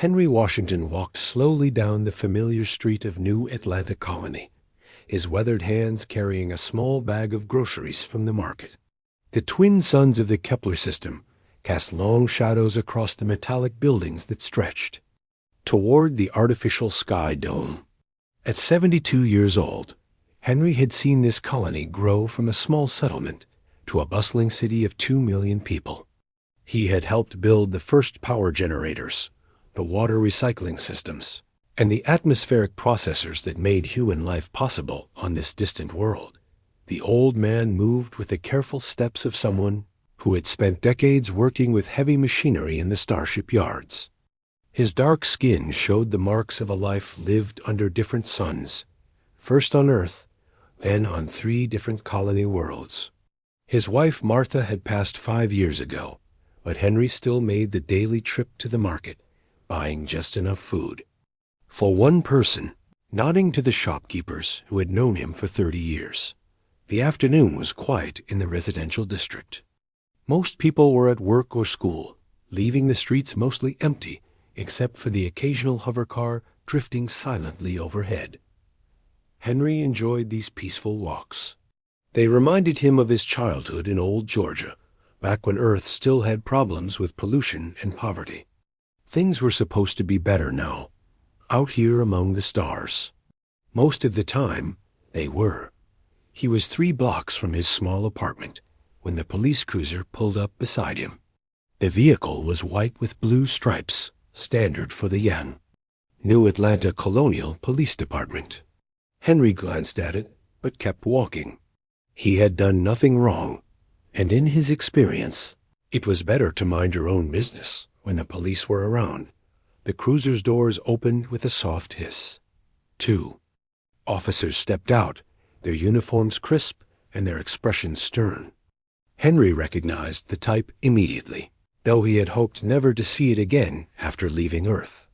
Henry Washington walked slowly down the familiar street of New Atlanta Colony, his weathered hands carrying a small bag of groceries from the market. The twin suns of the Kepler system cast long shadows across the metallic buildings that stretched toward the artificial sky dome. At 72 years old, Henry had seen this colony grow from a small settlement to a bustling city of 2 million people. He had helped build the first power generators, the water recycling systems, and the atmospheric processors that made human life possible on this distant world. The old man moved with the careful steps of someone who had spent decades working with heavy machinery in the starship yards. His dark skin showed the marks of a life lived under different suns, first on Earth, then on 3 different colony worlds. His wife Martha had passed 5 years ago, but Henry still made the daily trip to the market, buying just enough food for one person, nodding to the shopkeepers who had known him for 30 years. The afternoon was quiet in the residential district. Most people were at work or school, leaving the streets mostly empty, except for the occasional hover car drifting silently overhead. Henry enjoyed these peaceful walks. They reminded him of his childhood in old Georgia, back when Earth still had problems with pollution and poverty. Things were supposed to be better now, out here among the stars. Most of the time, they were. He was 3 blocks from his small apartment when the police cruiser pulled up beside him. The vehicle was white with blue stripes, standard for the young New Atlanta Colonial Police Department. Henry glanced at it, but kept walking. He had done nothing wrong, and in his experience, it was better to mind your own business when the police were around. The cruiser's doors opened with a soft hiss. 2 officers stepped out, their uniforms crisp and their expressions stern. Henry recognized the type immediately, though he had hoped never to see it again after leaving Earth.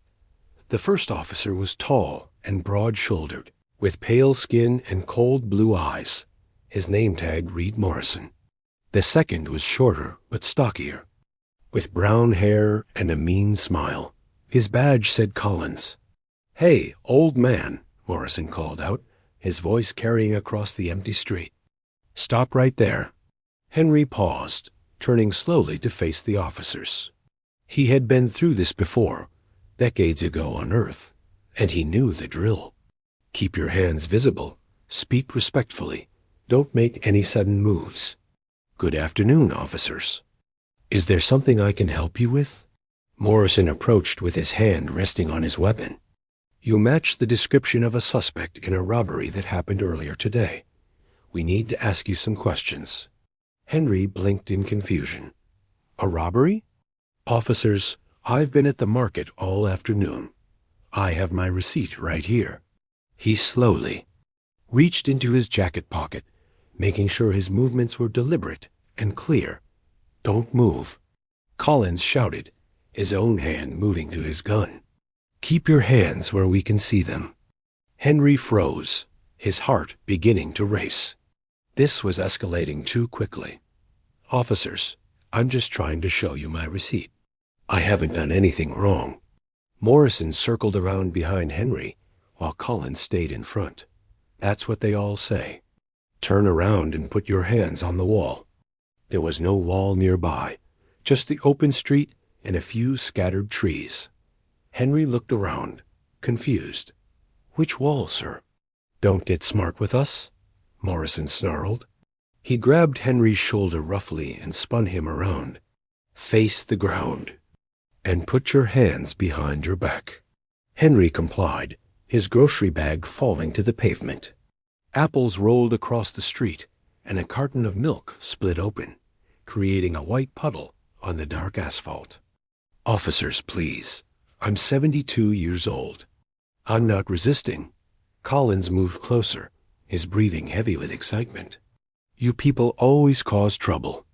The first officer was tall and broad-shouldered, with pale skin and cold blue eyes. His name tag read Morrison. The second was shorter but stockier, with brown hair and a mean smile. His badge said Collins. "Hey, old man," Morrison called out, his voice carrying across the empty street. "Stop right there." Henry paused, turning slowly to face the officers. He had been through this before, decades ago on Earth, and he knew the drill. Keep your hands visible, speak respectfully, don't make any sudden moves. "Good afternoon, officers. Is there something I can help you with?" Morrison approached with his hand resting on his weapon. "You match the description of a suspect in a robbery that happened earlier today. We need to ask you some questions." Henry blinked in confusion. "A robbery?" "Officers, I've been at the market all afternoon. I have my receipt right here." He slowly reached into his jacket pocket, making sure his movements were deliberate and clear. "Don't move," Collins shouted, his own hand moving to his gun. "Keep your hands where we can see them." Henry froze, his heart beginning to race. This was escalating too quickly. "Officers, I'm just trying to show you my receipt. I haven't done anything wrong." Morrison circled around behind Henry, while Collins stayed in front. "That's what they all say. Turn around and put your hands on the wall." There was no wall nearby, just the open street and a few scattered trees. Henry looked around, confused. "Which wall, sir?" "Don't get smart with us," Morrison snarled. He grabbed Henry's shoulder roughly and spun him around. "Face the ground, and put your hands behind your back." Henry complied, his grocery bag falling to the pavement. Apples rolled across the street, and a carton of milk split open, creating a white puddle on the dark asphalt. "Officers, please. I'm 72 years old." "I'm not resisting." Collins moved closer, his breathing heavy with excitement. "You people always cause trouble.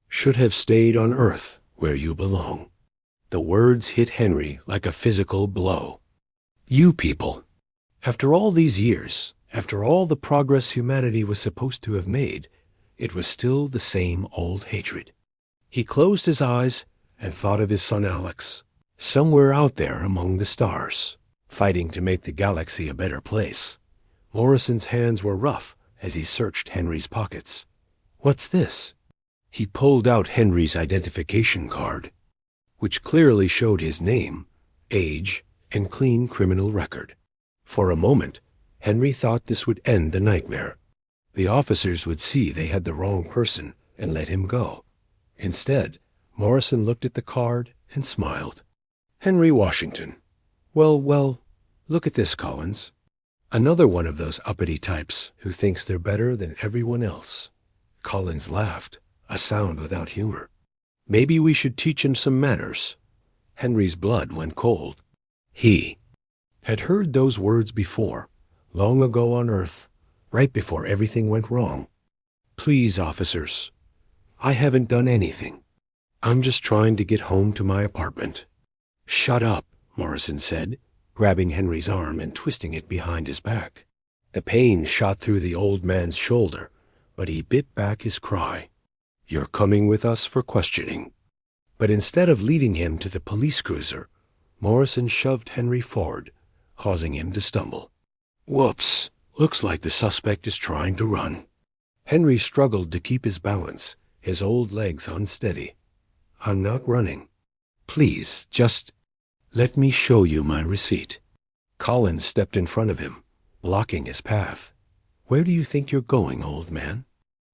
Should have stayed on Earth, where you belong." The words hit Henry like a physical blow. "You people." After all these years, after all the progress humanity was supposed to have made, it was still the same old hatred. He closed his eyes and thought of his son Alex, Somewhere out there among the stars, fighting to make the galaxy a better place. Morrison's hands were rough as he searched Henry's pockets. What's this? He pulled out Henry's identification card, which clearly showed his name, age, and clean criminal record. For a moment, Henry thought this would end the nightmare. The officers would see they had the wrong person and let him go. Instead, Morrison looked at the card and smiled. Henry Washington. Well, look at this, Collins. Another one of those uppity types who thinks they're better than everyone else. Collins laughed, a sound without humor. Maybe we should teach him some manners. Henry's blood went cold. He had heard those words before, long ago on Earth, right before everything went wrong. Please, officers, I haven't done anything. I'm just trying to get home to my apartment. Shut up, Morrison said, grabbing Henry's arm and twisting it behind his back. The pain shot through the old man's shoulder, but he bit back his cry. You're coming with us for questioning. But instead of leading him to the police cruiser, Morrison shoved Henry forward, causing him to stumble. Whoops, looks like the suspect is trying to run. Henry struggled to keep his balance, his old legs unsteady. I'm not running. Please, just let me show you my receipt. Collins stepped in front of him, blocking his path. Where do you think you're going, old man?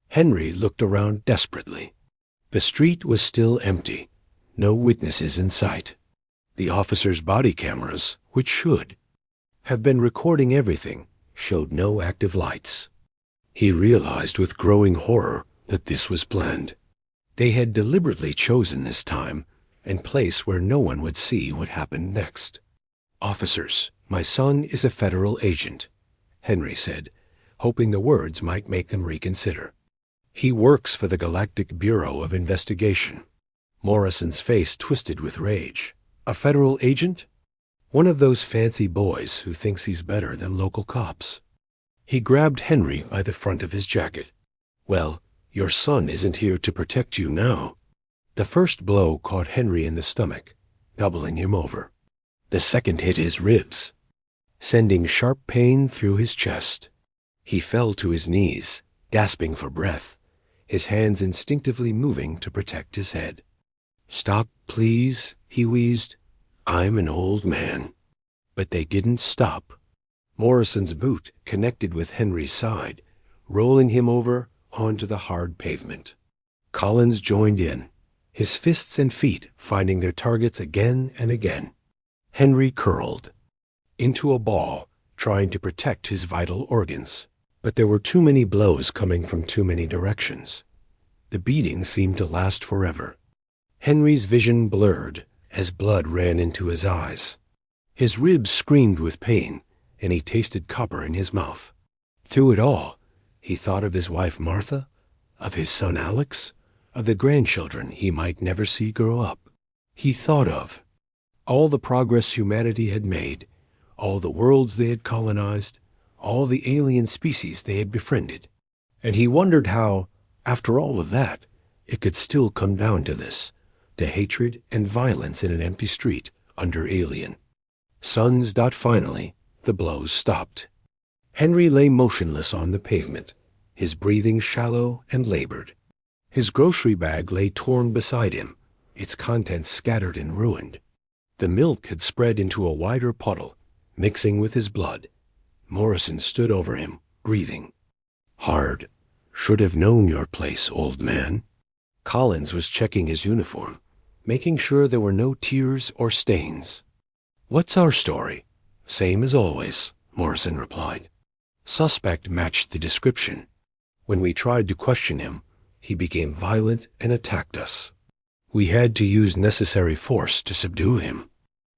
Henry looked around desperately. The street was still empty, no witnesses in sight. The officers' body cameras, which should have been recording everything, showed no active lights. He realized with growing horror that this was planned. They had deliberately chosen this time and place where no one would see what happened next. Officers, my son is a federal agent, Henry said, hoping the words might make them reconsider. He works for the Galactic Bureau of Investigation. Morrison's face twisted with rage. A federal agent? One of those fancy boys who thinks he's better than local cops. He grabbed Henry by the front of his jacket. Well, your son isn't here to protect you now. The first blow caught Henry in the stomach, doubling him over. The second hit his ribs, sending sharp pain through his chest. He fell to his knees, gasping for breath, his hands instinctively moving to protect his head. Stop, please, he wheezed. I'm an old man. But they didn't stop. Morrison's boot connected with Henry's side, rolling him over onto the hard pavement. Collins joined in, his fists and feet finding their targets again and again. Henry curled into a ball, trying to protect his vital organs. But there were too many blows coming from too many directions. The beating seemed to last forever. Henry's vision blurred as blood ran into his eyes. His ribs screamed with pain, and he tasted copper in his mouth. Through it all, he thought of his wife Martha, of his son Alex, of the grandchildren he might never see grow up. He thought of all the progress humanity had made, all the worlds they had colonized, all the alien species they had befriended. And he wondered how, after all of that, it could still come down to this, to hatred and violence in an empty street under alien. Finally, the blows stopped. Henry lay motionless on the pavement, his breathing shallow and labored. His grocery bag lay torn beside him, its contents scattered and ruined. The milk had spread into a wider puddle, mixing with his blood. Morrison stood over him, breathing hard. Should have known your place, old man. Collins was checking his uniform, making sure there were no tears or stains. What's our story? Same as always, Morrison replied. Suspect matched the description. When we tried to question him, he became violent and attacked us. We had to use necessary force to subdue him.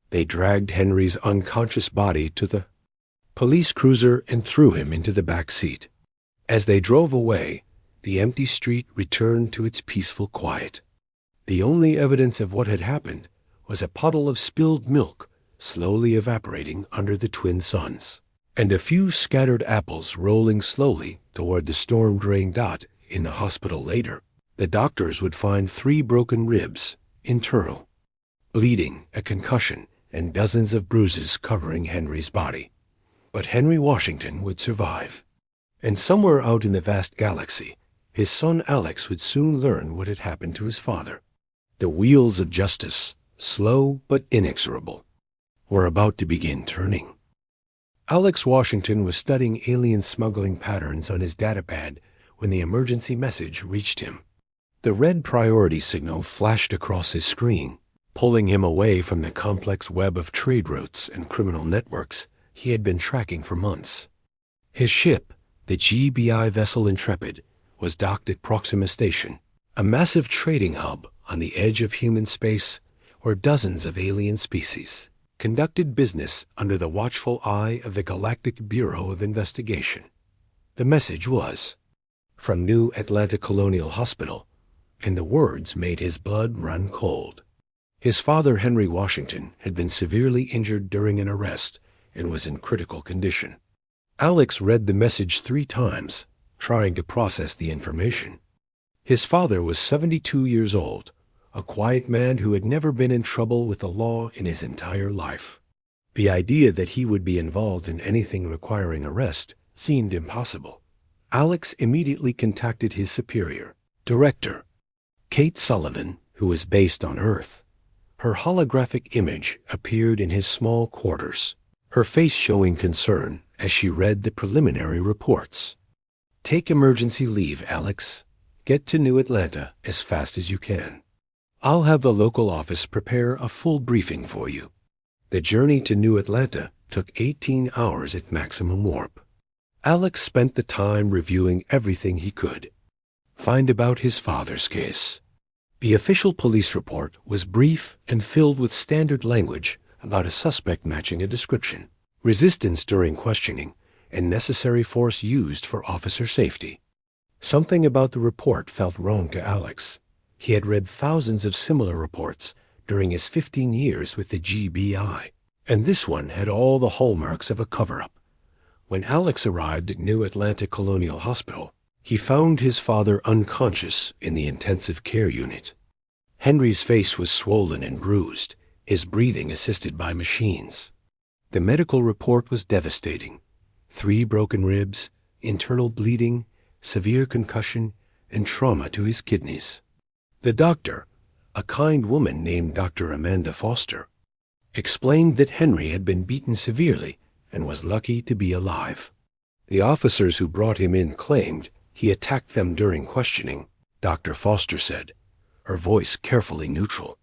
They dragged Henry's unconscious body to the police cruiser and threw him into the back seat. As they drove away, the empty street returned to its peaceful quiet. The only evidence of what had happened was a puddle of spilled milk slowly evaporating under the twin suns, and a few scattered apples rolling slowly toward the storm-drained dot in the hospital later. The doctors would find 3 broken ribs, internal. bleeding, a concussion, and dozens of bruises covering Henry's body. But Henry Washington would survive. And somewhere out in the vast galaxy, his son Alex would soon learn what had happened to his father. The wheels of justice, slow but inexorable, were about to begin turning. Alex Washington was studying alien smuggling patterns on his datapad when the emergency message reached him. The red priority signal flashed across his screen, pulling him away from the complex web of trade routes and criminal networks he had been tracking for months. His ship, the GBI vessel Intrepid, was docked at Proxima Station, a massive trading hub on the edge of human space where dozens of alien species conducted business under the watchful eye of the Galactic Bureau of Investigation. The message was from New Atlanta Colonial Hospital, and the words made his blood run cold. His father, Henry Washington, had been severely injured during an arrest and was in critical condition. Alex read the message 3 times, trying to process the information. His father was 72 years old, a quiet man who had never been in trouble with the law in his entire life. The idea that he would be involved in anything requiring arrest seemed impossible. Alex immediately contacted his superior, Director Kate Sullivan, who was based on Earth. Her holographic image appeared in his small quarters, her face showing concern as she read the preliminary reports. "Take emergency leave, Alex. Get to New Atlanta as fast as you can. I'll have the local office prepare a full briefing for you." The journey to New Atlanta took 18 hours at maximum warp. Alex spent the time reviewing everything he could find about his father's case. The official police report was brief and filled with standard language about a suspect matching a description, resistance during questioning, and necessary force used for officer safety. Something about the report felt wrong to Alex. He had read thousands of similar reports during his 15 years with the GBI, and this one had all the hallmarks of a cover-up. When Alex arrived at New Atlanta Colonial Hospital, he found his father unconscious in the intensive care unit. Henry's face was swollen and bruised, his breathing assisted by machines. The medical report was devastating. 3 broken ribs, internal bleeding, severe concussion, and trauma to his kidneys. The doctor, a kind woman named Dr. Amanda Foster, explained that Henry had been beaten severely and was lucky to be alive. The officers who brought him in claimed he attacked them during questioning, Dr. Foster said, her voice carefully neutral.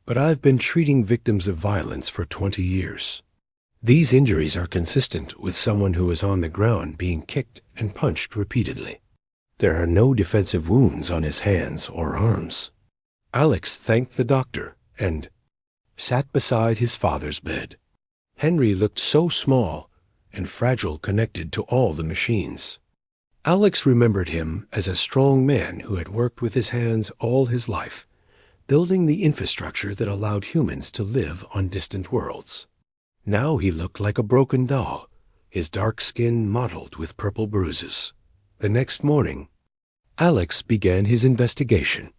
"But I've been treating victims of violence for 20 years. These injuries are consistent with someone who is on the ground being kicked and punched repeatedly. There are no defensive wounds on his hands or arms." Alex thanked the doctor and sat beside his father's bed. Henry looked so small and fragile connected to all the machines. Alex remembered him as a strong man who had worked with his hands all his life, building the infrastructure that allowed humans to live on distant worlds. Now he looked like a broken doll, his dark skin mottled with purple bruises. The next morning, Alex began his investigation.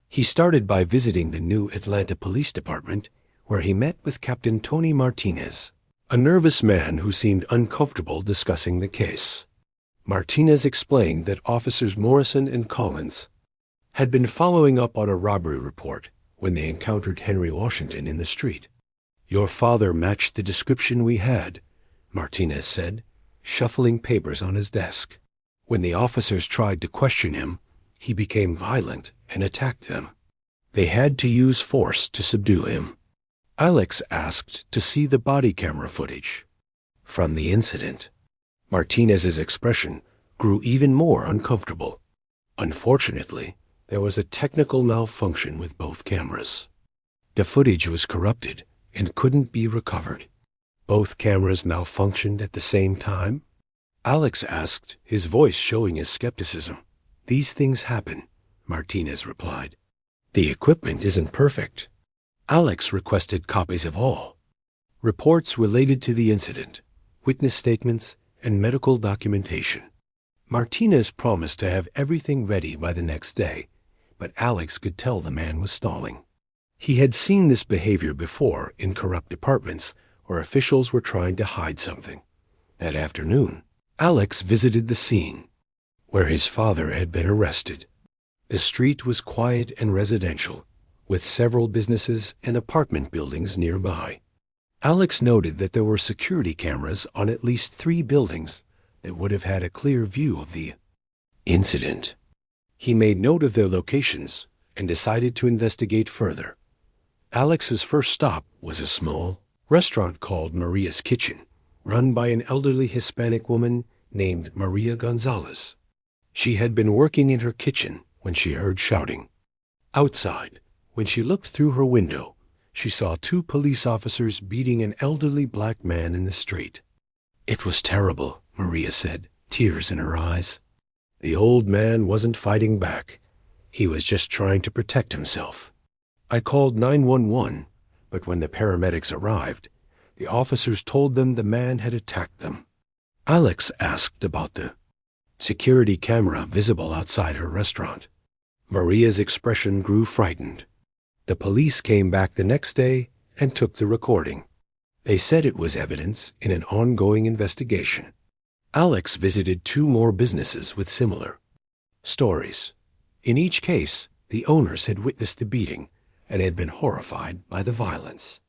He started by visiting the New Atlanta Police Department, where he met with Captain Tony Martinez, a nervous man who seemed uncomfortable discussing the case. Martinez explained that Officers Morrison and Collins had been following up on a robbery report when they encountered Henry Washington in the street. "Your father matched the description we had," Martinez said, shuffling papers on his desk. When the officers tried to question him, he became violent and attacked them. They had to use force to subdue him. Alex asked to see the body camera footage from the incident. Martinez's expression grew even more uncomfortable. Unfortunately, there was a technical malfunction with both cameras. The footage was corrupted and couldn't be recovered. Both cameras malfunctioned at the same time? Alex asked, his voice showing his skepticism. "These things happen," Martinez replied. "The equipment isn't perfect." Alex requested copies of all reports related to the incident, witness statements, and medical documentation. Martinez promised to have everything ready by the next day, but Alex could tell the man was stalling. He had seen this behavior before in corrupt departments where officials were trying to hide something. That afternoon, Alex visited the scene where his father had been arrested. The street was quiet and residential, with several businesses and apartment buildings nearby. Alex noted that there were security cameras on at least 3 buildings that would have had a clear view of the incident. He made note of their locations and decided to investigate further. Alex's first stop was a small restaurant called Maria's Kitchen, run by an elderly Hispanic woman named Maria Gonzalez. She had been working in her kitchen when she heard shouting. Outside, when she looked through her window, she saw 2 police officers beating an elderly black man in the street. "It was terrible," Maria said, tears in her eyes. "The old man wasn't fighting back. He was just trying to protect himself. I called 911, but when the paramedics arrived, the officers told them the man had attacked them." Alex asked about the security camera visible outside her restaurant. Maria's expression grew frightened. The police came back the next day and took the recording. They said it was evidence in an ongoing investigation. Alex visited 2 more businesses with similar stories. In each case, the owners had witnessed the beating and had been horrified by the violence.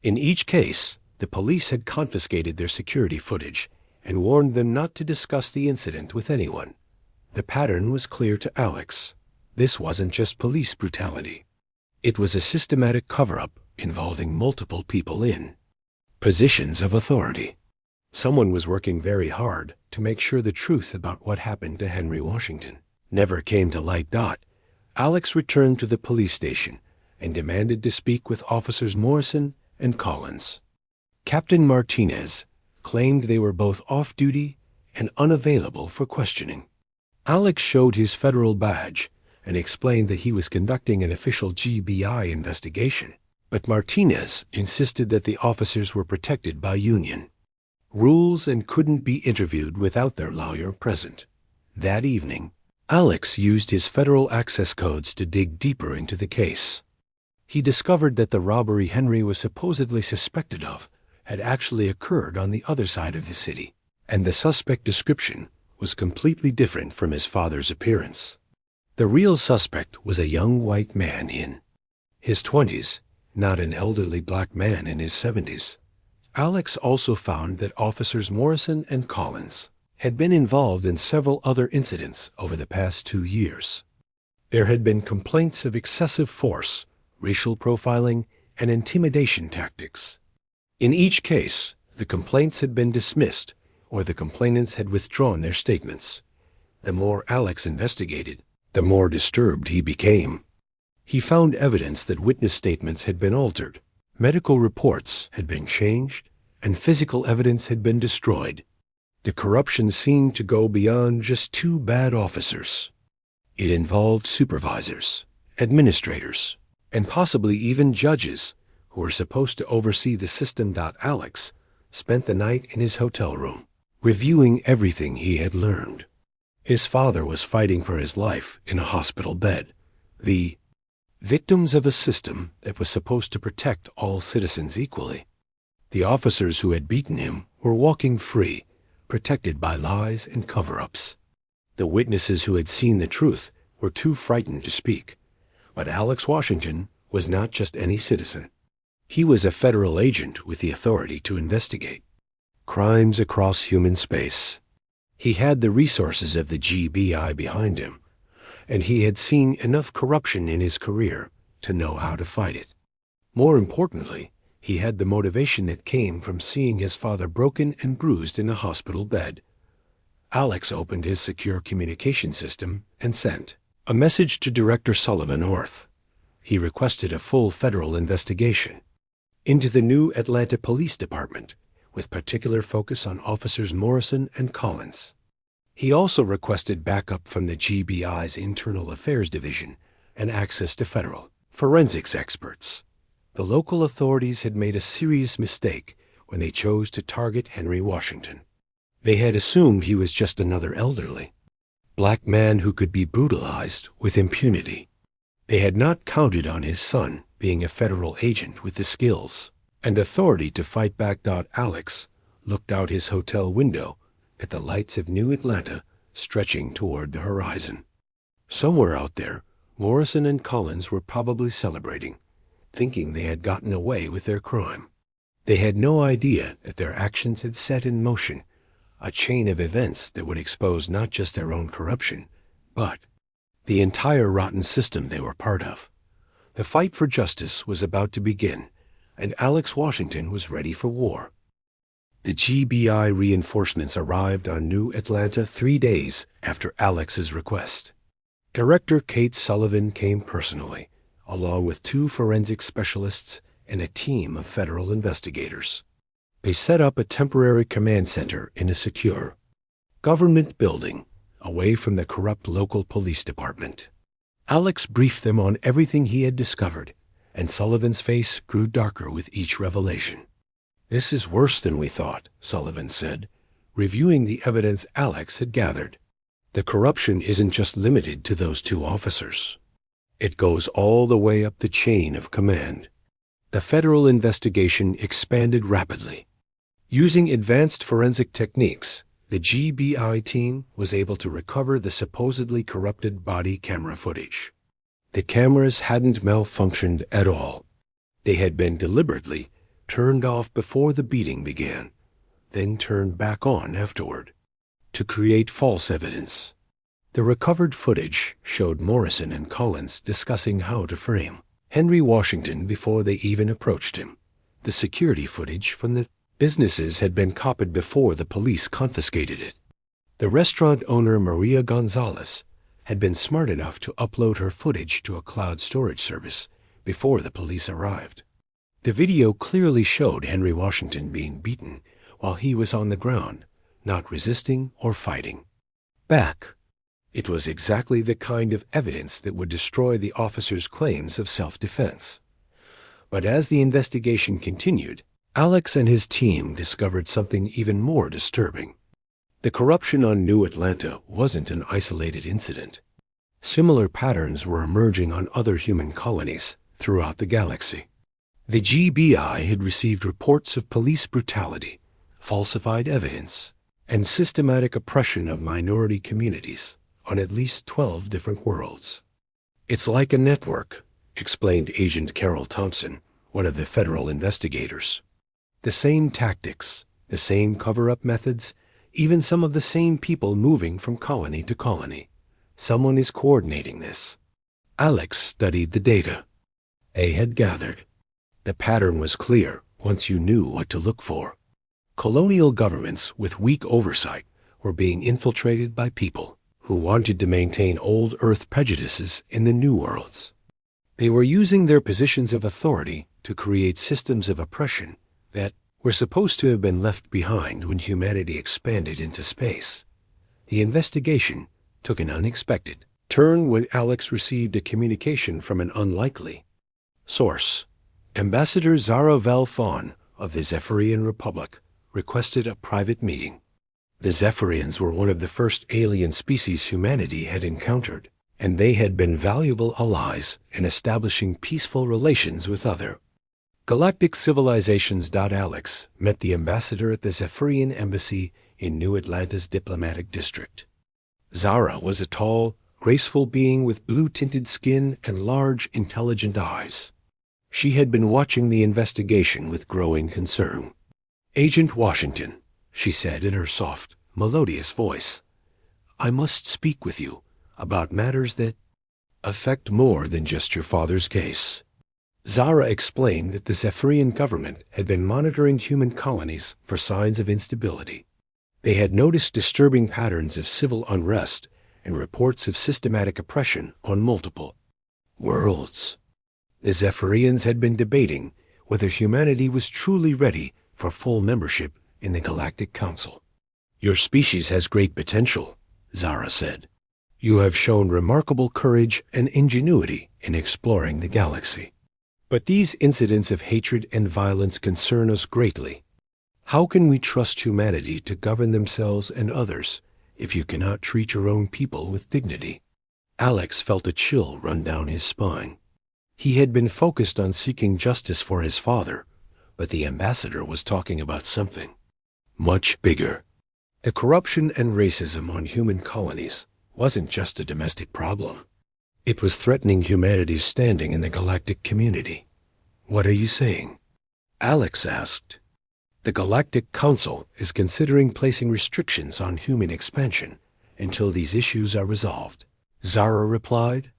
In each case, the police had confiscated their security footage and warned them not to discuss the incident with anyone. The pattern was clear to Alex. This wasn't just police brutality. It was a systematic cover-up involving multiple people in positions of authority. Someone was working very hard to make sure the truth about what happened to Henry Washington never came to light. Alex returned to the police station and demanded to speak with Officers Morrison and Collins. Captain Martinez claimed they were both off-duty and unavailable for questioning. Alex showed his federal badge and explained that he was conducting an official GBI investigation, but Martinez insisted that the officers were protected by union rules and couldn't be interviewed without their lawyer present. That evening, Alex used his federal access codes to dig deeper into the case. He discovered that the robbery Henry was supposedly suspected of had actually occurred on the other side of the city, and the suspect description was completely different from his father's appearance. The real suspect was a young white man in his 20s, not an elderly black man in his 70s. Alex also found that Officers Morrison and Collins had been involved in several other incidents over the past 2 years. There had been complaints of excessive force, racial profiling, and intimidation tactics. In each case, the complaints had been dismissed or the complainants had withdrawn their statements. The more Alex investigated, the more disturbed he became. He found evidence that witness statements had been altered, medical reports had been changed, and physical evidence had been destroyed. The corruption seemed to go beyond just 2 bad officers. It involved supervisors, administrators, and possibly even judges who were supposed to oversee the system. Alex spent the night in his hotel room, reviewing everything he had learned. His father was fighting for his life in a hospital bed, the victims of a system that was supposed to protect all citizens equally. The officers who had beaten him were walking free, protected by lies and cover-ups. The witnesses who had seen the truth were too frightened to speak. But Alex Washington was not just any citizen. He was a federal agent with the authority to investigate crimes across human space. He had the resources of the GBI behind him, and he had seen enough corruption in his career to know how to fight it. More importantly, he had the motivation that came from seeing his father broken and bruised in a hospital bed. Alex opened his secure communication system and sent a message to Director Sullivan North. He requested a full federal investigation into the new Atlanta Police Department, with particular focus on Officers Morrison and Collins. He also requested backup from the GBI's Internal Affairs Division and access to federal forensics experts. The local authorities had made a serious mistake when they chose to target Henry Washington. They had assumed he was just another elderly black man who could be brutalized with impunity. They had not counted on his son being a federal agent with the skills and authority to fight back. Alex looked out his hotel window at the lights of New Atlanta stretching toward the horizon. Somewhere out there, Morrison and Collins were probably celebrating, thinking they had gotten away with their crime. They had no idea that their actions had set in motion a chain of events that would expose not just their own corruption, but the entire rotten system they were part of. The fight for justice was about to begin, and Alex Washington was ready for war. The GBI reinforcements arrived on New Atlanta 3 days after Alex's request. Director Kate Sullivan came personally, along with 2 forensic specialists and a team of federal investigators. They set up a temporary command center in a secure government building away from the corrupt local police department. Alex briefed them on everything he had discovered, and Sullivan's face grew darker with each revelation. "This is worse than we thought," Sullivan said, reviewing the evidence Alex had gathered. "The corruption isn't just limited to those 2 officers. It goes all the way up the chain of command." The federal investigation expanded rapidly. Using advanced forensic techniques, the GBI team was able to recover the supposedly corrupted body camera footage. The cameras hadn't malfunctioned at all. They had been deliberately turned off before the beating began, then turned back on afterward, to create false evidence. The recovered footage showed Morrison and Collins discussing how to frame Henry Washington before they even approached him. The security footage from the businesses had been copied before the police confiscated it. The restaurant owner Maria Gonzalez had been smart enough to upload her footage to a cloud storage service before the police arrived. The video clearly showed Henry Washington being beaten while he was on the ground, not resisting or fighting back. It was exactly the kind of evidence that would destroy the officer's claims of self-defense. But as the investigation continued, Alex and his team discovered something even more disturbing. The corruption on New Atlanta wasn't an isolated incident. Similar patterns were emerging on other human colonies throughout the galaxy. The GBI had received reports of police brutality, falsified evidence, and systematic oppression of minority communities on at least 12 different worlds. "It's like a network," explained Agent Carol Thompson, one of the federal investigators. "The same tactics, the same cover-up methods, even some of the same people moving from colony to colony. Someone is coordinating this." Alex studied the data they had gathered. The pattern was clear once you knew what to look for. Colonial governments with weak oversight were being infiltrated by people who wanted to maintain old Earth prejudices in the new worlds. They were using their positions of authority to create systems of oppression that were supposed to have been left behind when humanity expanded into space. The investigation took an unexpected turn when Alex received a communication from an unlikely source. Ambassador Zara Valfon of the Zephyrian Republic requested a private meeting. The Zephyrians were one of the first alien species humanity had encountered, and they had been valuable allies in establishing peaceful relations with other galactic civilizations. Alex met the ambassador at the Zephyrian embassy in New Atlanta's diplomatic district. Zara was a tall, graceful being with blue-tinted skin and large, intelligent eyes. She had been watching the investigation with growing concern. "Agent Washington," she said in her soft, melodious voice, "I must speak with you about matters that affect more than just your father's case." Zara explained that the Zephyrian government had been monitoring human colonies for signs of instability. They had noticed disturbing patterns of civil unrest and reports of systematic oppression on multiple worlds. The Zephyrians had been debating whether humanity was truly ready for full membership in the Galactic Council. "Your species has great potential," Zara said. "You have shown remarkable courage and ingenuity in exploring the galaxy. But these incidents of hatred and violence concern us greatly. How can we trust humanity to govern themselves and others if you cannot treat your own people with dignity?" Alex felt a chill run down his spine. He had been focused on seeking justice for his father, but the ambassador was talking about something much bigger. The corruption and racism on human colonies wasn't just a domestic problem. It was threatening humanity's standing in the galactic community. "What are you saying?" Alex asked. "The Galactic Council is considering placing restrictions on human expansion until these issues are resolved," Zara replied.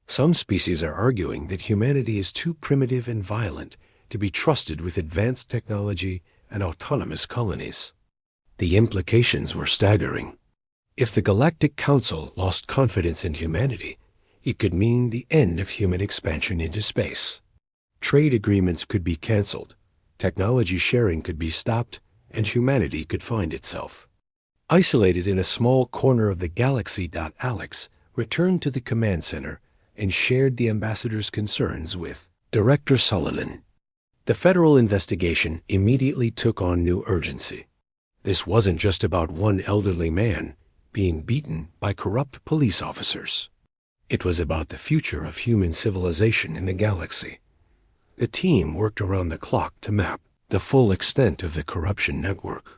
"Some species are arguing that humanity is too primitive and violent to be trusted with advanced technology and autonomous colonies." The implications were staggering. If the Galactic Council lost confidence in humanity, it could mean the end of human expansion into space. Trade agreements could be canceled, technology sharing could be stopped, and humanity could find itself isolated in a small corner of the galaxy. Alex returned to the command center and shared the ambassador's concerns with Director Sullivan. The federal investigation immediately took on new urgency. This wasn't just about one elderly man being beaten by corrupt police officers. It was about the future of human civilization in the galaxy. The team worked around the clock to map the full extent of the corruption network.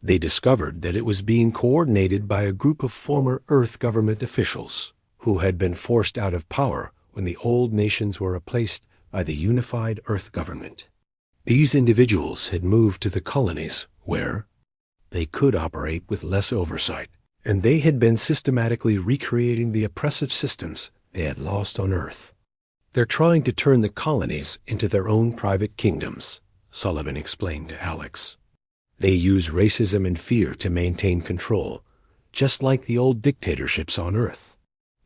They discovered that it was being coordinated by a group of former Earth government officials who had been forced out of power when the old nations were replaced by the unified Earth government. These individuals had moved to the colonies where they could operate with less oversight, and they had been systematically recreating the oppressive systems they had lost on Earth. "They're trying to turn the colonies into their own private kingdoms," Sullivan explained to Alex. "They use racism and fear to maintain control, just like the old dictatorships on Earth."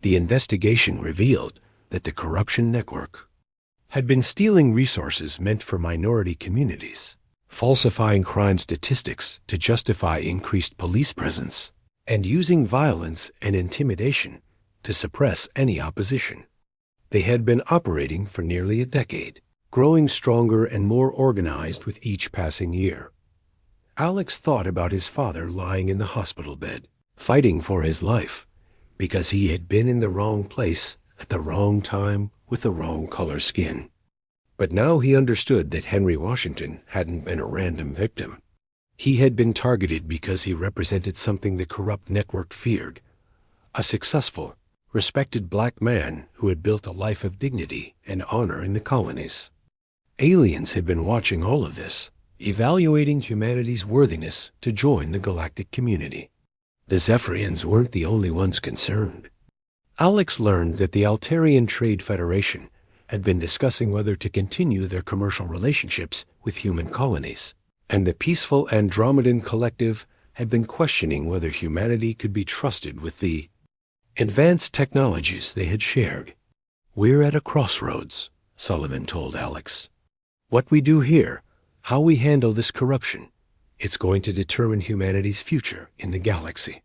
The investigation revealed that the corruption network had been stealing resources meant for minority communities, falsifying crime statistics to justify increased police presence, and using violence and intimidation to suppress any opposition. They had been operating for nearly a decade, growing stronger and more organized with each passing year. Alex thought about his father lying in the hospital bed, fighting for his life, because he had been in the wrong place at the wrong time with the wrong color skin. But now he understood that Henry Washington hadn't been a random victim. He had been targeted because he represented something the corrupt network feared: a successful, respected black man who had built a life of dignity and honor in the colonies. Aliens had been watching all of this, evaluating humanity's worthiness to join the galactic community. The Zephyrians weren't the only ones concerned. Alex learned that the Altarian Trade Federation had been discussing whether to continue their commercial relationships with human colonies, and the peaceful Andromedan Collective had been questioning whether humanity could be trusted with the advanced technologies they had shared. "We're at a crossroads," Sullivan told Alex. "What we do here, how we handle this corruption, it's going to determine humanity's future in the galaxy."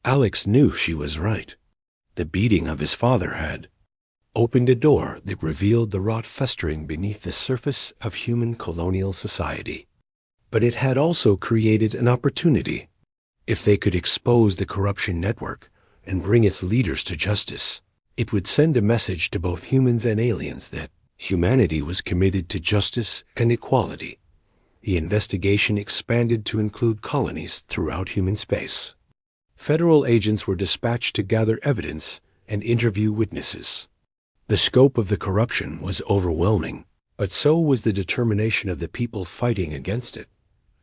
Alex knew she was right. The beating of his father had opened a door that revealed the rot festering beneath the surface of human colonial society. But it had also created an opportunity. If they could expose the corruption network and bring its leaders to justice, it would send a message to both humans and aliens that humanity was committed to justice and equality. The investigation expanded to include colonies throughout human space. Federal agents were dispatched to gather evidence and interview witnesses. The scope of the corruption was overwhelming, but so was the determination of the people fighting against it.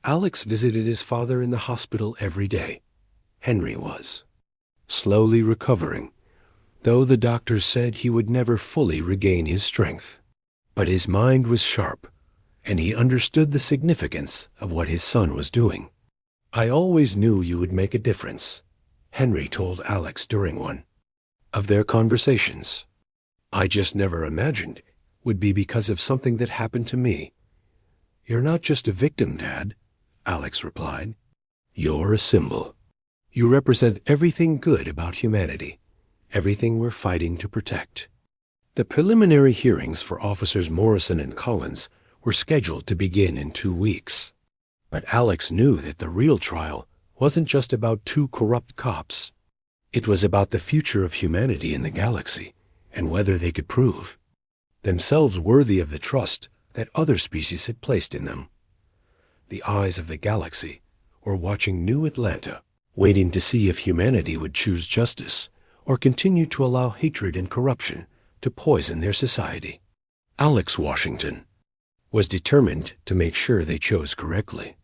Alex visited his father in the hospital every day. Henry was slowly recovering, though the doctors said he would never fully regain his strength. But his mind was sharp, and he understood the significance of what his son was doing. "I always knew you would make a difference," Henry told Alex during one of their conversations. "I just never imagined would be because of something that happened to me." "You're not just a victim, Dad," Alex replied. "You're a symbol. You represent everything good about humanity, everything we're fighting to protect." The preliminary hearings for Officers Morrison and Collins were scheduled to begin in 2 weeks. But Alex knew that the real trial wasn't just about two corrupt cops. It was about the future of humanity in the galaxy and whether they could prove themselves worthy of the trust that other species had placed in them. The eyes of the galaxy were watching New Atlanta, waiting to see if humanity would choose justice or continue to allow hatred and corruption to poison their society. Alex Washington was determined to make sure they chose correctly.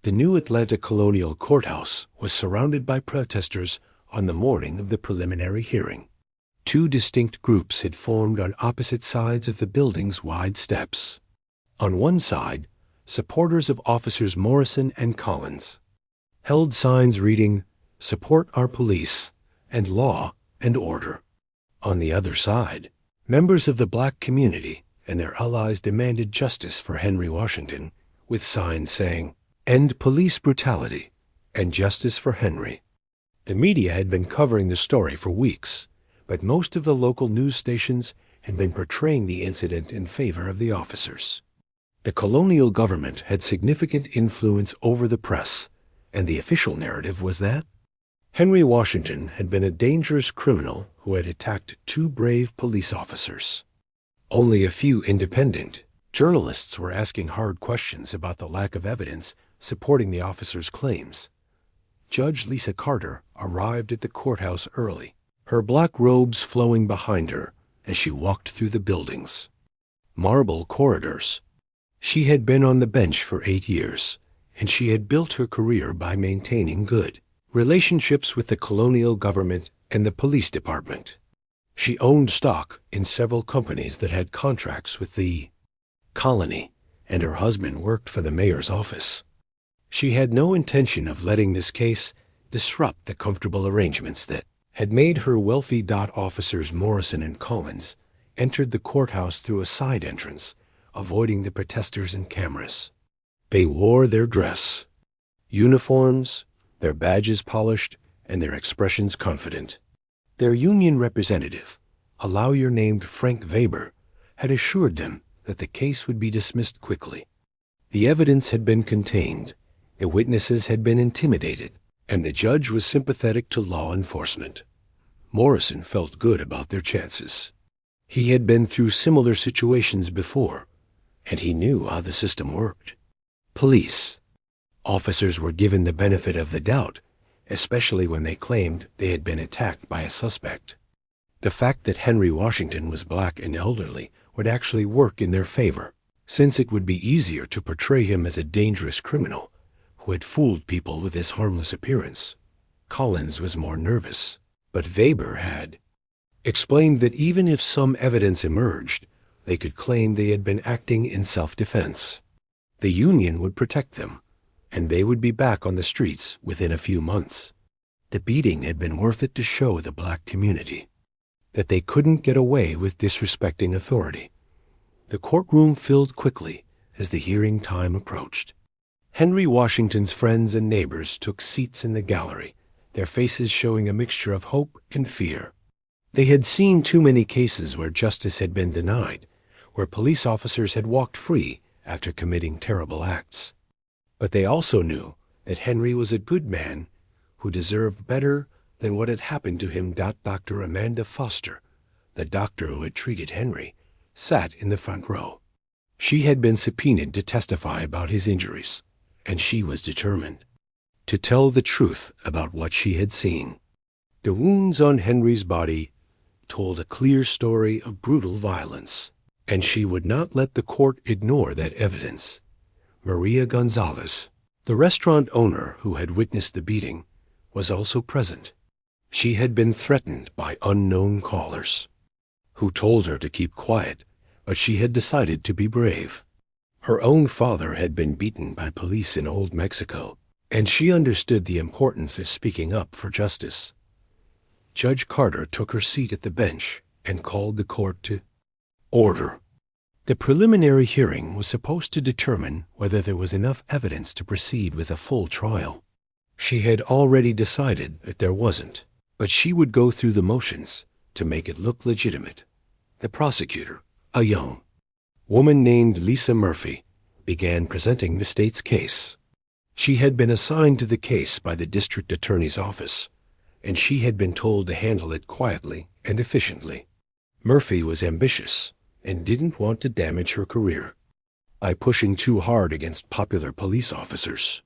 The New Atlanta Colonial Courthouse was surrounded by protesters on the morning of the preliminary hearing. Two distinct groups had formed on opposite sides of the building's wide steps. On one side, supporters of Officers Morrison and Collins held signs reading, "Support our police," and "Law and Order." On the other side, members of the black community and their allies demanded justice for Henry Washington, with signs saying, "End police brutality," and "Justice for Henry." The media had been covering the story for weeks, but most of the local news stations had been portraying the incident in favor of the officers. The colonial government had significant influence over the press, and the official narrative was that Henry Washington had been a dangerous criminal who had attacked two brave police officers. Only a few independent journalists were asking hard questions about the lack of evidence supporting the officers' claims. Judge Lisa Carter arrived at the courthouse early, her black robes flowing behind her as she walked through the building's marble corridors. She had been on the bench for 8 years, and she had built her career by maintaining good relationships with the colonial government and the police department. She owned stock in several companies that had contracts with the colony, and her husband worked for the mayor's office. She had no intention of letting this case disrupt the comfortable arrangements that had made her wealthy. Officers Morrison and Collins entered the courthouse through a side entrance, avoiding the protesters and cameras. They wore their dress, uniforms, their badges polished, and their expressions confident. Their union representative, a lawyer named Frank Weber, had assured them that the case would be dismissed quickly. The evidence had been contained, the witnesses had been intimidated, and the judge was sympathetic to law enforcement. Morrison felt good about their chances. He had been through similar situations before, and he knew how the system worked. Police officers were given the benefit of the doubt, especially when they claimed they had been attacked by a suspect. The fact that Henry Washington was black and elderly would actually work in their favor, since it would be easier to portray him as a dangerous criminal who had fooled people with his harmless appearance. Collins was more nervous, but Weber had explained that even if some evidence emerged, they could claim they had been acting in self-defense. The union would protect them, and they would be back on the streets within a few months. The beating had been worth it to show the black community that they couldn't get away with disrespecting authority. The courtroom filled quickly as the hearing time approached. Henry Washington's friends and neighbors took seats in the gallery, their faces showing a mixture of hope and fear. They had seen too many cases where justice had been denied, where police officers had walked free after committing terrible acts. But they also knew that Henry was a good man who deserved better than what had happened to him. Dr. Amanda Foster, the doctor who had treated Henry, sat in the front row. She had been subpoenaed to testify about his injuries, and she was determined to tell the truth about what she had seen. The wounds on Henry's body told a clear story of brutal violence, and she would not let the court ignore that evidence. Maria Gonzalez, the restaurant owner who had witnessed the beating, was also present. She had been threatened by unknown callers, who told her to keep quiet, but she had decided to be brave. Her own father had been beaten by police in Old Mexico, and she understood the importance of speaking up for justice. Judge Carter took her seat at the bench and called the court to order. The preliminary hearing was supposed to determine whether there was enough evidence to proceed with a full trial. She had already decided that there wasn't, but she would go through the motions to make it look legitimate. The prosecutor, a young woman named Lisa Murphy, began presenting the state's case. She had been assigned to the case by the district attorney's office, and she had been told to handle it quietly and efficiently. Murphy was ambitious and didn't want to damage her career by pushing too hard against popular police officers.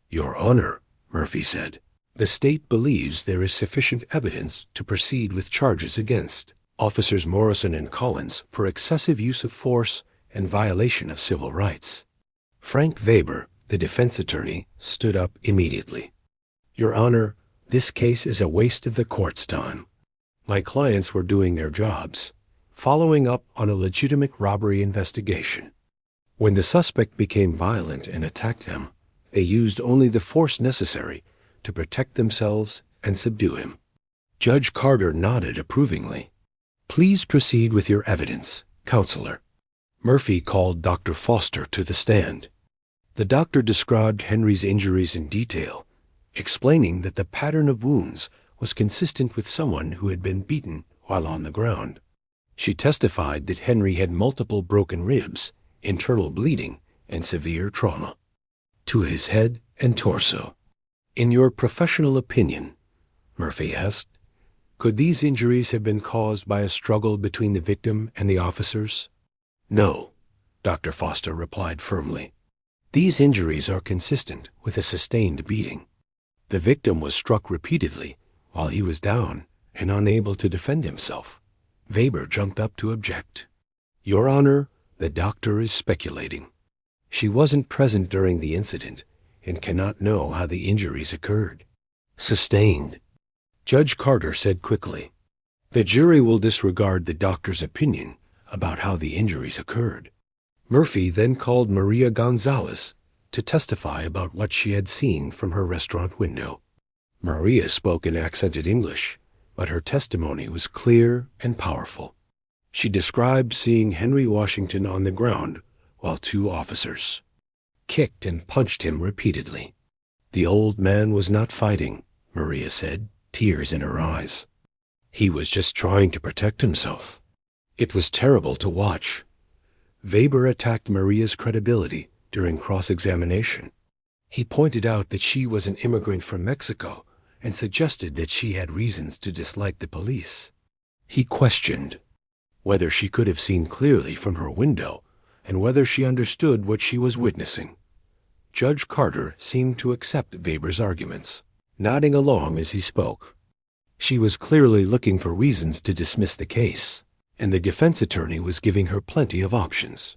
"Your Honor," Murphy said, "the state believes there is sufficient evidence to proceed with charges against Officers Morrison and Collins for excessive use of force and violation of civil rights." Frank Weber, the defense attorney, stood up immediately. "Your Honor, this case is a waste of the court's time. My clients were doing their jobs, following up on a legitimate robbery investigation. When the suspect became violent and attacked them, they used only the force necessary to protect themselves and subdue him." Judge Carter nodded approvingly. "Please proceed with your evidence, Counselor." Murphy called Dr. Foster to the stand. The doctor described Henry's injuries in detail, explaining that the pattern of wounds was consistent with someone who had been beaten while on the ground. She testified that Henry had multiple broken ribs, internal bleeding, and severe trauma to his head and torso. "In your professional opinion," Murphy asked, "could these injuries have been caused by a struggle between the victim and the officers?" "No," Dr. Foster replied firmly. "These injuries are consistent with a sustained beating. The victim was struck repeatedly while he was down and unable to defend himself." Weber jumped up to object. "Your Honor, the doctor is speculating. She wasn't present during the incident and cannot know how the injuries occurred." "Sustained," Judge Carter said quickly. "The jury will disregard the doctor's opinion about how the injuries occurred." Murphy then called Maria Gonzalez to testify about what she had seen from her restaurant window. Maria spoke in accented English, but her testimony was clear and powerful. She described seeing Henry Washington on the ground while two officers kicked and punched him repeatedly. "The old man was not fighting," Maria said, tears in her eyes. "He was just trying to protect himself." It was terrible to watch. Weber attacked Maria's credibility during cross-examination. He pointed out that she was an immigrant from Mexico and suggested that she had reasons to dislike the police. He questioned whether she could have seen clearly from her window and whether she understood what she was witnessing. Judge Carter seemed to accept Weber's arguments, nodding along as he spoke. She was clearly looking for reasons to dismiss the case, and the defense attorney was giving her plenty of options.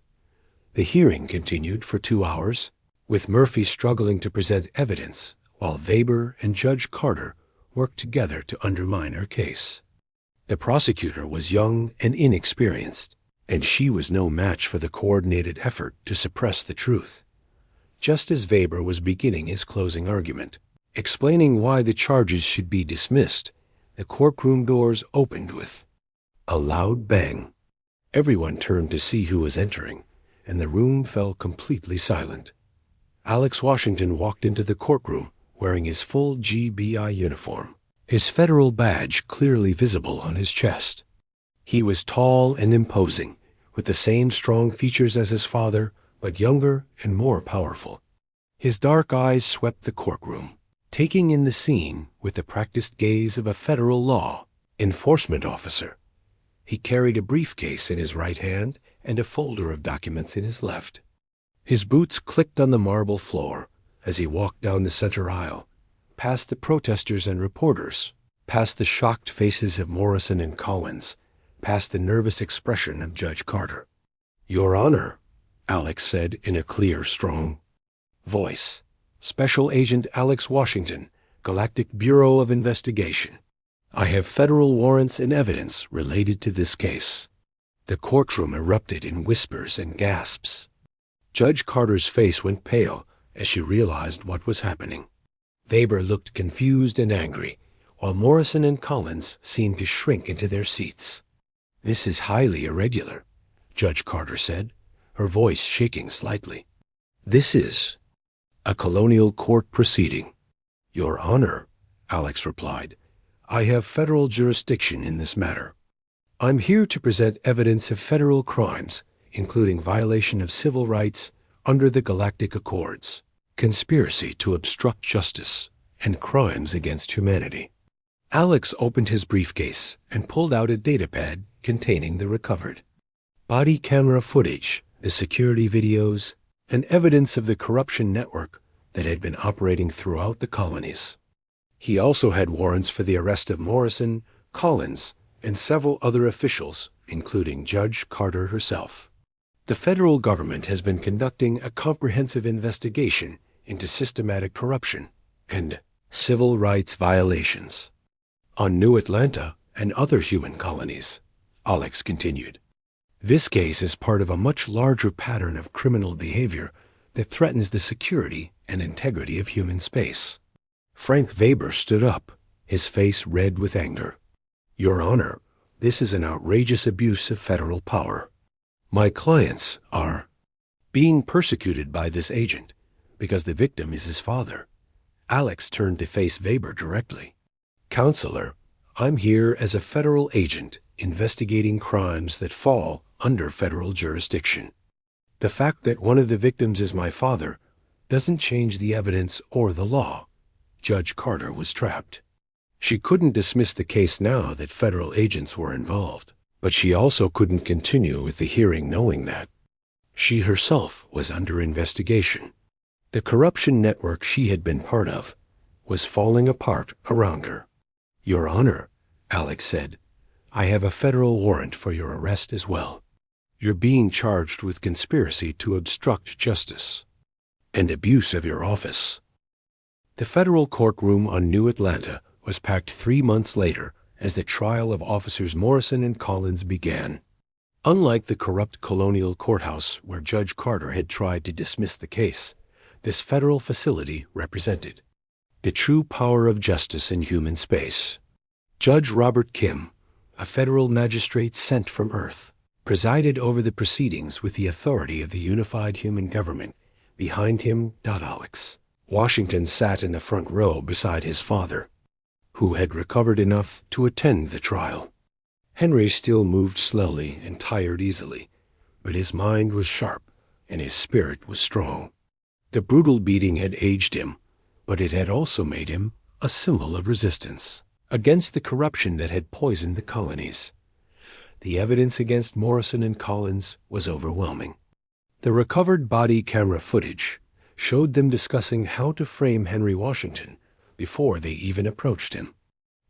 The hearing continued for 2 hours, with Murphy struggling to present evidence while Weber and Judge Carter worked together to undermine her case. The prosecutor was young and inexperienced, and she was no match for the coordinated effort to suppress the truth. Just as Weber was beginning his closing argument, explaining why the charges should be dismissed, the courtroom doors opened with a loud bang. Everyone turned to see who was entering, and the room fell completely silent. Alex Washington walked into the courtroom wearing his full GBI uniform, his federal badge clearly visible on his chest. He was tall and imposing, with the same strong features as his father, but younger and more powerful. His dark eyes swept the courtroom, taking in the scene with the practiced gaze of a federal law enforcement officer. He carried a briefcase in his right hand and a folder of documents in his left. His boots clicked on the marble floor as he walked down the center aisle, past the protesters and reporters, past the shocked faces of Morrison and Collins, past the nervous expression of Judge Carter. "Your Honor," Alex said in a clear, strong voice. "Special Agent Alex Washington, Galactic Bureau of Investigation. I have federal warrants and evidence related to this case." The courtroom erupted in whispers and gasps. Judge Carter's face went pale as she realized what was happening. Weber looked confused and angry, while Morrison and Collins seemed to shrink into their seats. "This is highly irregular," Judge Carter said, her voice shaking slightly. "This is a colonial court proceeding." "Your Honor," Alex replied, "I have federal jurisdiction in this matter. I'm here to present evidence of federal crimes, including violation of civil rights under the Galactic Accords, conspiracy to obstruct justice, and crimes against humanity." Alex opened his briefcase and pulled out a datapad containing the recovered body camera footage, the security videos, and evidence of the corruption network that had been operating throughout the colonies. He also had warrants for the arrest of Morrison, Collins, and several other officials, including Judge Carter herself. The federal government has been conducting a comprehensive investigation into systematic corruption and civil rights violations on New Atlanta and other human colonies, Alex continued. This case is part of a much larger pattern of criminal behavior that threatens the security and integrity of human space. Frank Weber stood up, his face red with anger. Your Honor, this is an outrageous abuse of federal power. My clients are being persecuted by this agent because the victim is his father. Alex turned to face Weber directly. Counselor, I'm here as a federal agent investigating crimes that fall under federal jurisdiction. The fact that one of the victims is my father doesn't change the evidence or the law. Judge Carter was trapped. She couldn't dismiss the case now that federal agents were involved, but she also couldn't continue with the hearing knowing that she herself was under investigation. The corruption network she had been part of was falling apart around her. Your Honor, Alex said, I have a federal warrant for your arrest as well. You're being charged with conspiracy to obstruct justice and abuse of your office. The federal courtroom on New Atlanta was packed 3 months later as the trial of officers Morrison and Collins began. Unlike the corrupt colonial courthouse where Judge Carter had tried to dismiss the case, this federal facility represented the true power of justice in human space. Judge Robert Kim, a federal magistrate sent from Earth, presided over the proceedings with the authority of the unified human government. Behind him, Alex Washington sat in the front row beside his father, who had recovered enough to attend the trial. Henry still moved slowly and tired easily, but his mind was sharp and his spirit was strong. The brutal beating had aged him, but it had also made him a symbol of resistance against the corruption that had poisoned the colonies. The evidence against Morrison and Collins was overwhelming. The recovered body camera footage showed them discussing how to frame Henry Washington before they even approached him.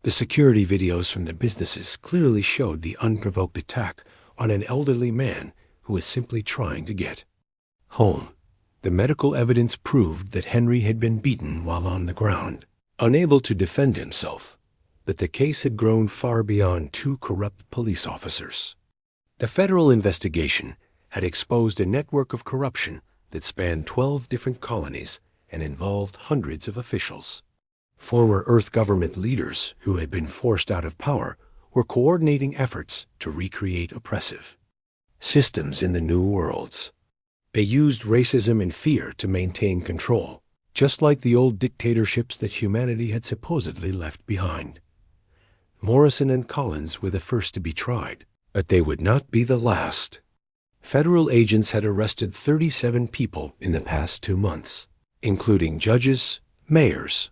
The security videos from the businesses clearly showed the unprovoked attack on an elderly man who was simply trying to get home. The medical evidence proved that Henry had been beaten while on the ground, unable to defend himself, but the case had grown far beyond 2 corrupt police officers. The federal investigation had exposed a network of corruption that spanned 12 different colonies and involved hundreds of officials. Former Earth government leaders who had been forced out of power were coordinating efforts to recreate oppressive systems in the new worlds. They used racism and fear to maintain control, just like the old dictatorships that humanity had supposedly left behind. Morrison and Collins were the first to be tried, but they would not be the last. Federal agents had arrested 37 people in the past 2 months, including judges, mayors,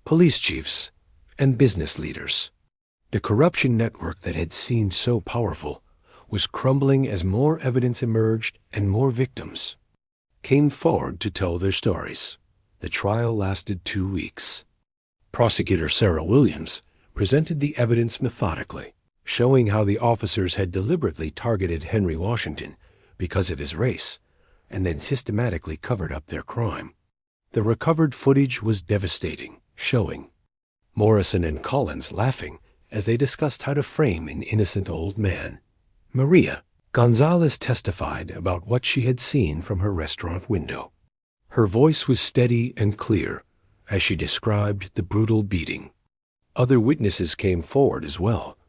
police chiefs, and business leaders. The corruption network that had seemed so powerful was crumbling as more evidence emerged and more victims came forward to tell their stories. The trial lasted 2 weeks. Prosecutor Sarah Williams presented the evidence methodically, showing how the officers had deliberately targeted Henry Washington because of his race, and then systematically covered up their crime. The recovered footage was devastating, showing Morrison and Collins laughing as they discussed how to frame an innocent old man. Maria Gonzalez testified about what she had seen from her restaurant window. Her voice was steady and clear as she described the brutal beating. Other witnesses came forward as well,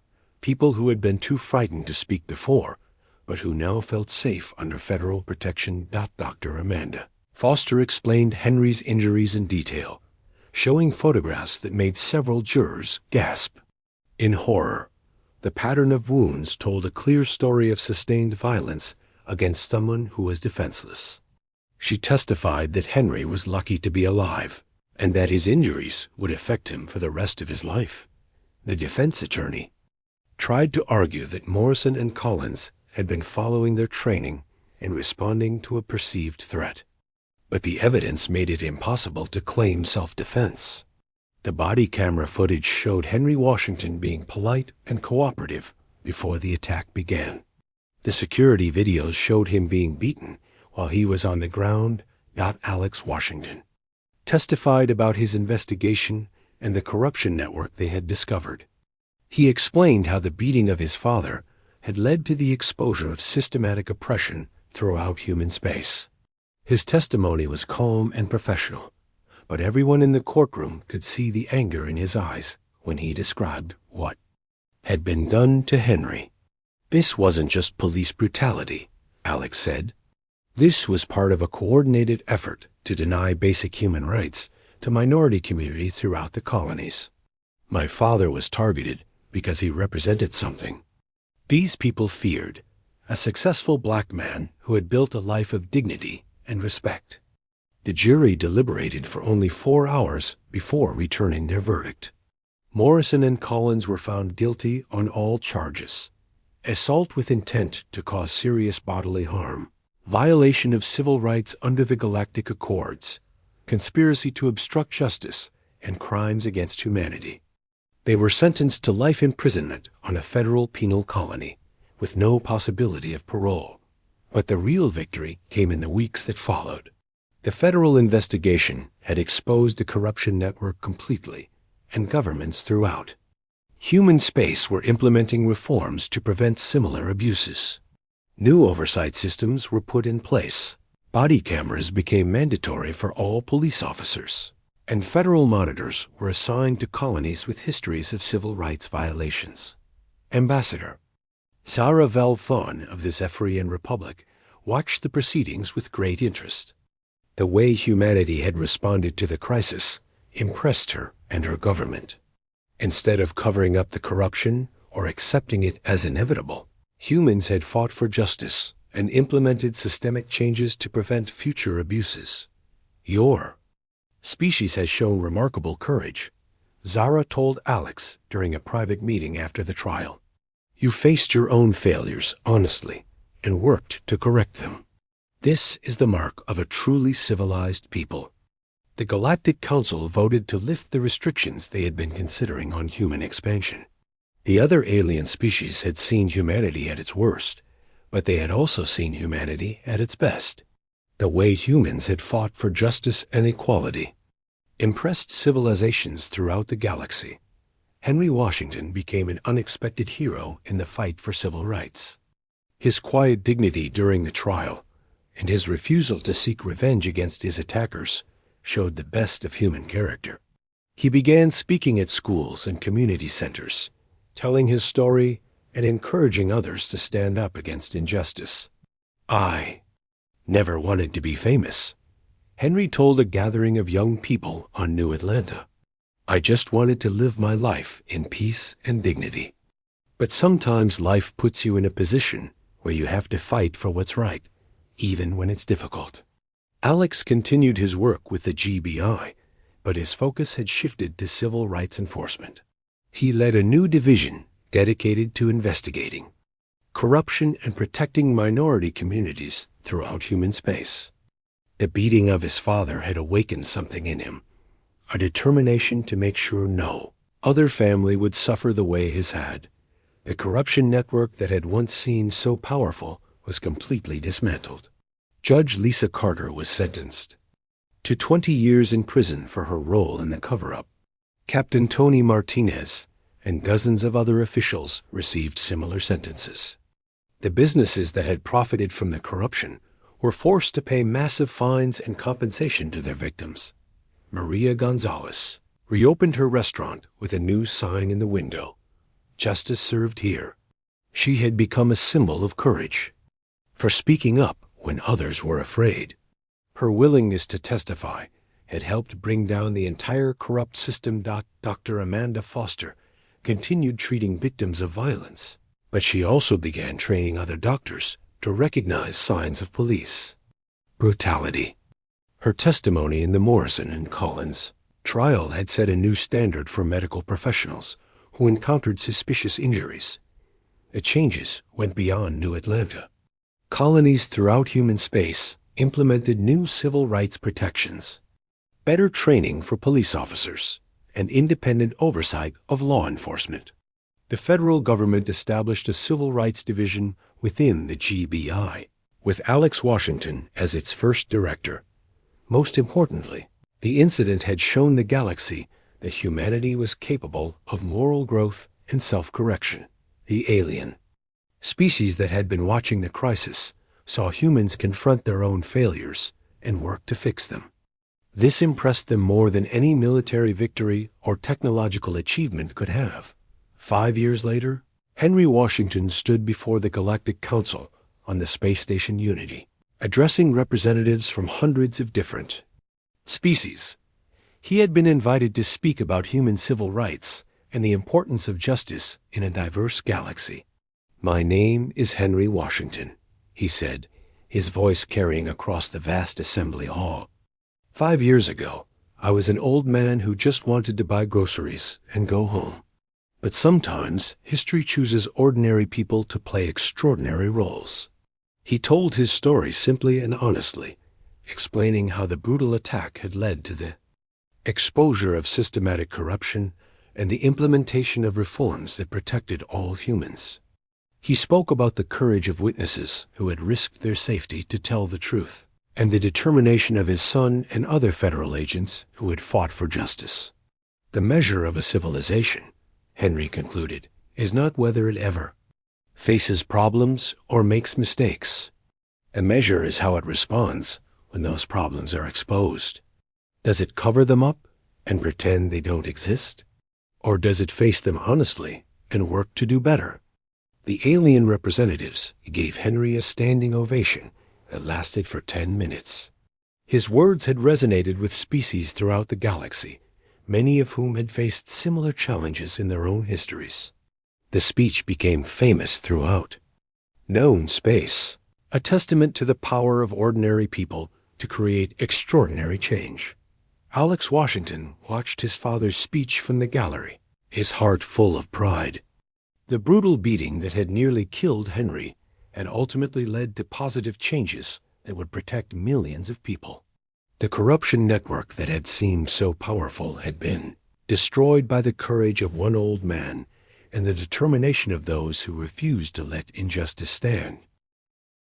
people who had been too frightened to speak before, but who now felt safe under federal protection. Dr. Amanda Foster explained Henry's injuries in detail, showing photographs that made several jurors gasp in horror. The pattern of wounds told a clear story of sustained violence against someone who was defenseless. She testified that Henry was lucky to be alive, and that his injuries would affect him for the rest of his life. The defense attorney tried to argue that Morrison and Collins had been following their training and responding to a perceived threat. But the evidence made it impossible to claim self-defense. The body camera footage showed Henry Washington being polite and cooperative before the attack began. The security videos showed him being beaten while he was on the ground. Alex Washington testified about his investigation and the corruption network they had discovered. He explained how the beating of his father had led to the exposure of systematic oppression throughout human space. His testimony was calm and professional, but everyone in the courtroom could see the anger in his eyes when he described what had been done to Henry. This wasn't just police brutality, Alex said. This was part of a coordinated effort to deny basic human rights to minority communities throughout the colonies. My father was targeted because he represented something these people feared, a successful black man who had built a life of dignity and respect. The jury deliberated for only 4 hours before returning their verdict. Morrison and Collins were found guilty on all charges: assault with intent to cause serious bodily harm, violation of civil rights under the Galactic Accords, conspiracy to obstruct justice, and crimes against humanity. They were sentenced to life imprisonment on a federal penal colony, with no possibility of parole. But the real victory came in the weeks that followed. The federal investigation had exposed the corruption network completely, and governments throughout human space were implementing reforms to prevent similar abuses. New oversight systems were put in place. Body cameras became mandatory for all police officers, and federal monitors were assigned to colonies with histories of civil rights violations. Ambassador Sarah Valfon of the Zephyrian Republic watched the proceedings with great interest. The way humanity had responded to the crisis impressed her and her government. Instead of covering up the corruption or accepting it as inevitable, humans had fought for justice and implemented systemic changes to prevent future abuses. Your species has shown remarkable courage, Zara told Alex during a private meeting after the trial. You faced your own failures honestly and worked to correct them. This is the mark of a truly civilized people. The Galactic Council voted to lift the restrictions they had been considering on human expansion. The other alien species had seen humanity at its worst, but they had also seen humanity at its best. The way humans had fought for justice and equality impressed civilizations throughout the galaxy. Henry Washington became an unexpected hero in the fight for civil rights. His quiet dignity during the trial and his refusal to seek revenge against his attackers showed the best of human character. He began speaking at schools and community centers, telling his story and encouraging others to stand up against injustice. I never wanted to be famous, Henry told a gathering of young people on New Atlanta. I just wanted to live my life in peace and dignity. But sometimes life puts you in a position where you have to fight for what's right, even when it's difficult. Alex continued his work with the GBI, but his focus had shifted to civil rights enforcement. He led a new division dedicated to investigating corruption and protecting minority communities throughout human space. The beating of his father had awakened something in him, a determination to make sure no other family would suffer the way his had. The corruption network that had once seemed so powerful was completely dismantled. Judge Lisa Carter was sentenced to 20 years in prison for her role in the cover-up. Captain Tony Martinez and dozens of other officials received similar sentences. The businesses that had profited from the corruption were forced to pay massive fines and compensation to their victims. Maria Gonzalez reopened her restaurant with a new sign in the window: "Justice served here." She had become a symbol of courage, for speaking up when others were afraid. Her willingness to testify had helped bring down the entire corrupt system. Dr. Amanda Foster continued treating victims of violence, but she also began training other doctors to recognize signs of police brutality. Her testimony in the Morrison and Collins trial had set a new standard for medical professionals who encountered suspicious injuries. The changes went beyond New Atlanta. Colonies throughout human space implemented new civil rights protections, better training for police officers, and independent oversight of law enforcement. The federal government established a civil rights division within the GBI, with Alex Washington as its first director. Most importantly, the incident had shown the galaxy that humanity was capable of moral growth and self-correction. The alien species that had been watching the crisis saw humans confront their own failures and work to fix them. This impressed them more than any military victory or technological achievement could have. 5 years later, Henry Washington stood before the Galactic Council on the space station Unity, addressing representatives from hundreds of different species. He had been invited to speak about human civil rights and the importance of justice in a diverse galaxy. "My name is Henry Washington," he said, his voice carrying across the vast assembly hall. 5 years ago, I was an old man who just wanted to buy groceries and go home. But sometimes history chooses ordinary people to play extraordinary roles. He told his story simply and honestly, explaining how the brutal attack had led to the exposure of systematic corruption and the implementation of reforms that protected all humans. He spoke about the courage of witnesses who had risked their safety to tell the truth, and the determination of his son and other federal agents who had fought for justice. "The measure of a civilization," Henry concluded, "is not whether it ever faces problems or makes mistakes. A measure is how it responds when those problems are exposed. Does it cover them up and pretend they don't exist? Or does it face them honestly and work to do better?" The alien representatives gave Henry a standing ovation that lasted for 10 minutes. His words had resonated with species throughout the galaxy, many of whom had faced similar challenges in their own histories. The speech became famous throughout known space, a testament to the power of ordinary people to create extraordinary change. Alex Washington watched his father's speech from the gallery, his heart full of pride. The brutal beating that had nearly killed Henry had ultimately led to positive changes that would protect millions of people. The corruption network that had seemed so powerful had been destroyed by the courage of one old man and the determination of those who refused to let injustice stand.